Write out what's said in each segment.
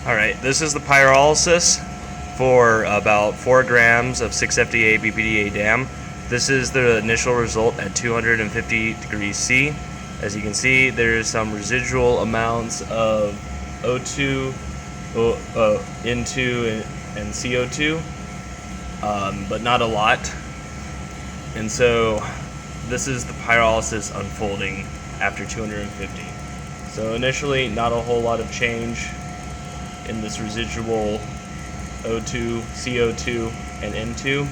Alright, this is the pyrolysis for about 4 grams of 6FDA-bPDA DAM. This is the initial result at 250 degrees C. As you can see, there's some residual amounts of O2, N2, and CO2, but not a lot. And so this is the pyrolysis unfolding after 250. So initially, not a whole lot of change in this residual O2, CO2, and N2.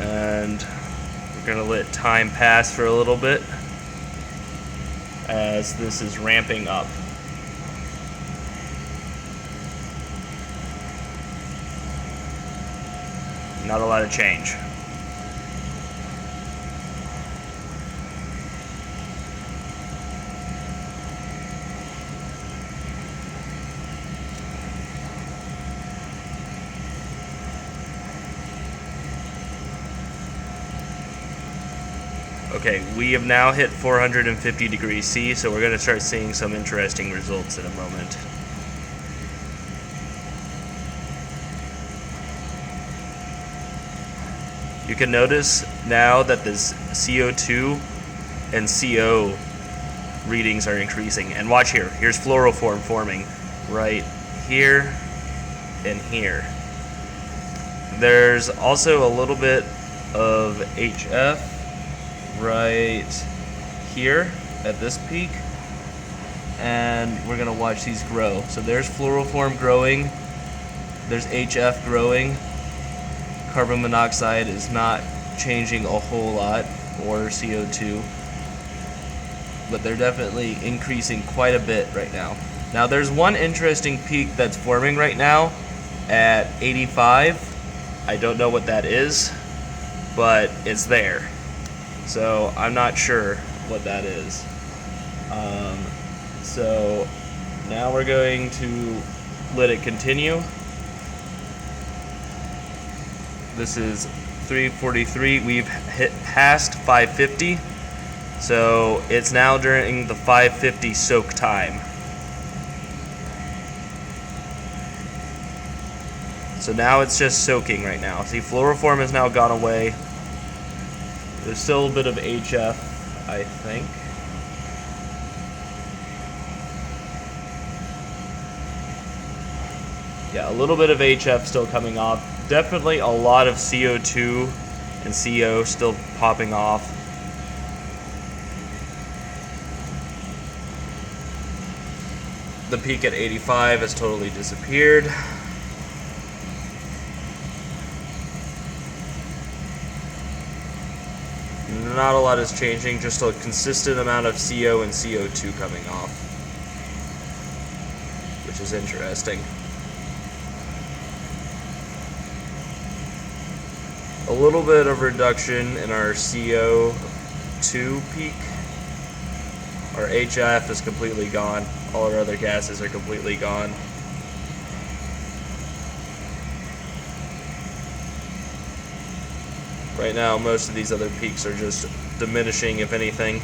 And we're going to let time pass for a little bit as this is ramping up. Not a lot of change. Okay, we have now hit 450 degrees C, so we're going to start seeing some interesting results in a moment. You can notice now that this CO2 and CO readings are increasing. And watch here, here's fluoroform forming right here and here. There's also a little bit of HF right here at this peak, and we're gonna watch these grow. So there's fluoroform growing, there's HF growing. Carbon monoxide is not changing a whole lot, or CO2, but they're definitely increasing quite a bit right now. Now there's one interesting peak that's forming right now at 85. I don't know what that is, but it's there. So I'm not sure what that is. So now we're going to let it continue. This is 343. We've hit past 550. So it's now during the 550 soak time. So now it's just soaking right now. See, fluoroform has now gone away. There's still a bit of HF, I think. Yeah, a little bit of HF still coming off. Definitely a lot of CO2 and CO still popping off. The peak at 85 has totally disappeared. Not a lot is changing, just a consistent amount of CO and CO2 coming off, which is interesting. A little bit of reduction in our CO2 peak. Our HF is completely gone. All our other gases are completely gone. Right now, most of these other peaks are just diminishing, if anything.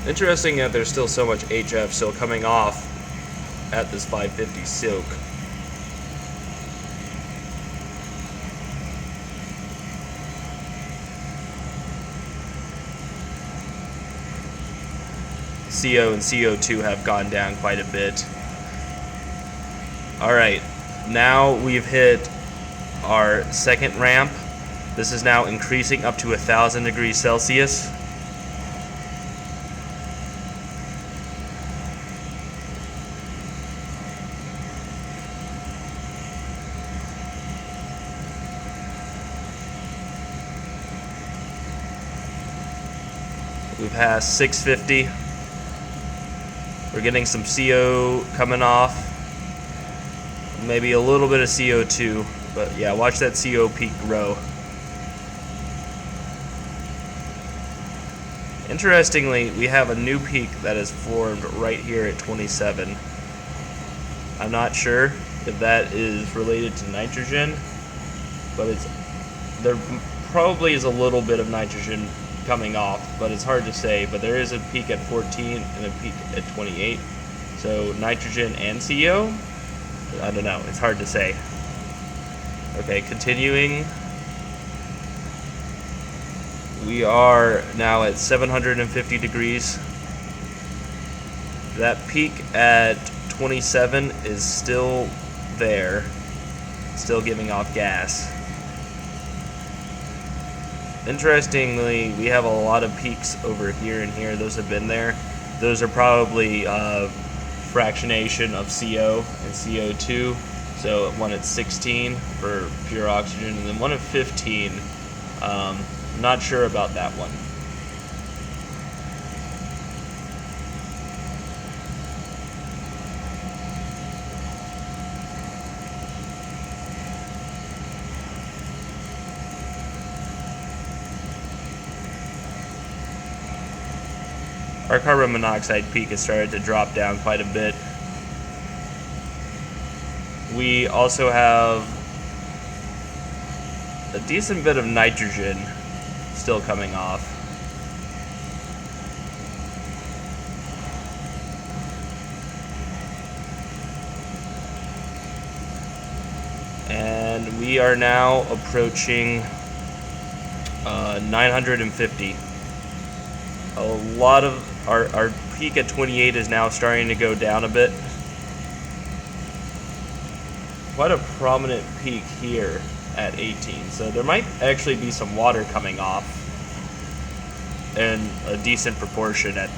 Interesting that there's still so much HF still coming off at this 550 soak. CO and CO2 have gone down quite a bit. Alright, now we've hit our second ramp. This is now increasing up to 1,000 degrees Celsius. We've passed 650. We're getting some CO coming off. Maybe a little bit of CO2, but yeah, watch that CO peak grow. Interestingly, we have a new peak that is formed right here at 27. I'm not sure if that is related to nitrogen, but there probably is a little bit of nitrogen coming off, but it's hard to say. But there is a peak at 14 and a peak at 28. So nitrogen and CO? I don't know, it's hard to say. Okay, continuing. We are now at 750 degrees. That peak at 27 is still there, still giving off gas. Interestingly, we have a lot of peaks over here and here. Those have been there. Those are probably fractionation of CO and CO2. So one at 16 for pure oxygen, and then one at 15. Not sure about that one. Our carbon monoxide peak has started to drop down quite a bit. We also have a decent bit of nitrogen still coming off. And we are now approaching 950. A lot of our peak at 28 is now starting to go down a bit. Quite a prominent peak here at 18. So there might actually be some water coming off in a decent proportion at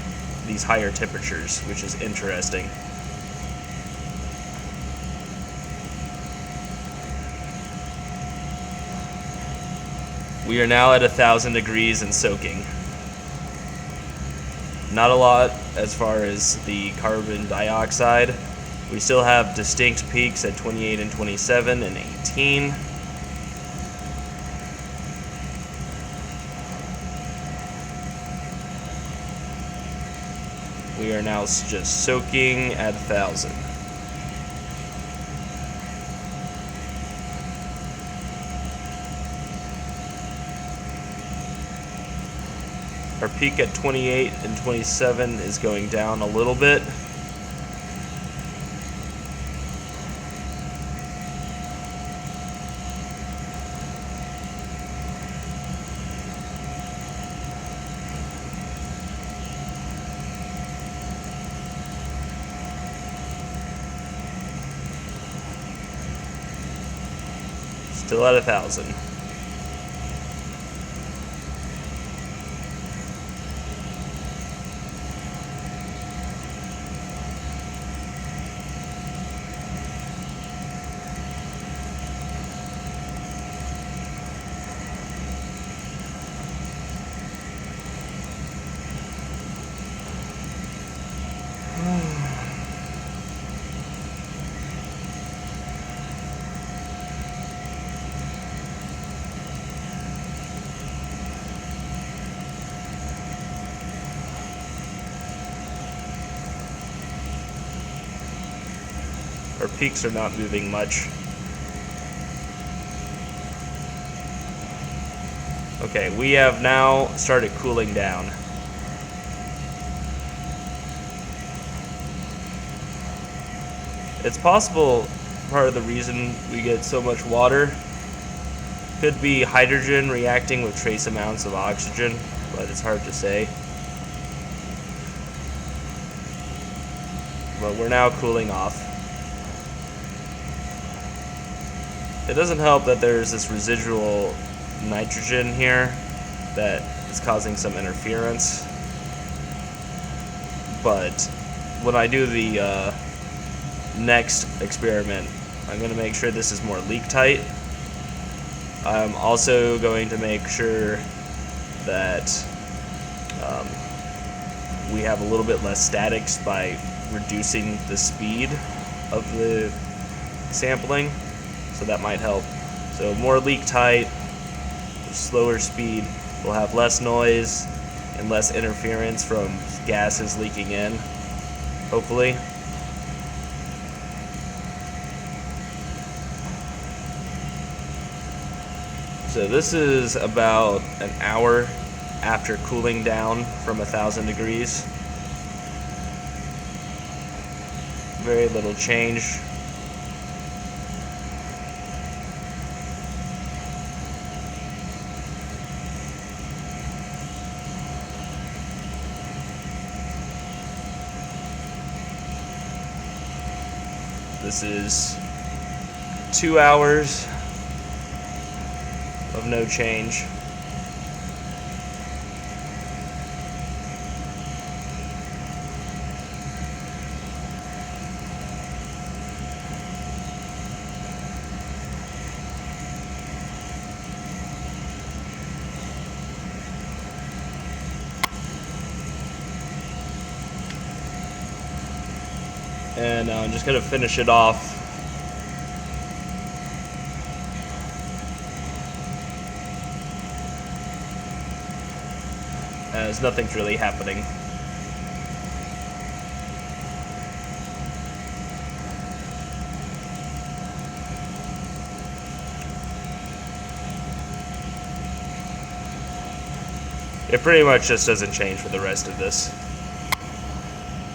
these higher temperatures, which is interesting. We are now at 1,000 degrees and soaking. Not a lot as far as the carbon dioxide. We still have distinct peaks at 28 and 27 and 18. We are now just soaking at 1,000. Our peak at 28 and 27 is going down a little bit. Still at 1,000. Our peaks are not moving much. Okay, we have now started cooling down. It's possible part of the reason we get so much water could be hydrogen reacting with trace amounts of oxygen, but it's hard to say. But we're now cooling off. It doesn't help that there's this residual nitrogen here that is causing some interference. But when I do the next experiment, I'm going to make sure this is more leak tight. I'm also going to make sure that we have a little bit less statics by reducing the speed of the sampling. So that might help. So more leak tight, slower speed, we'll have less noise and less interference from gases leaking in, hopefully. So this is about an hour after cooling down from 1,000 degrees. Very little change. This is 2 hours of no change. And I'm just going to finish it off as nothing's really happening. It pretty much just doesn't change for the rest of this.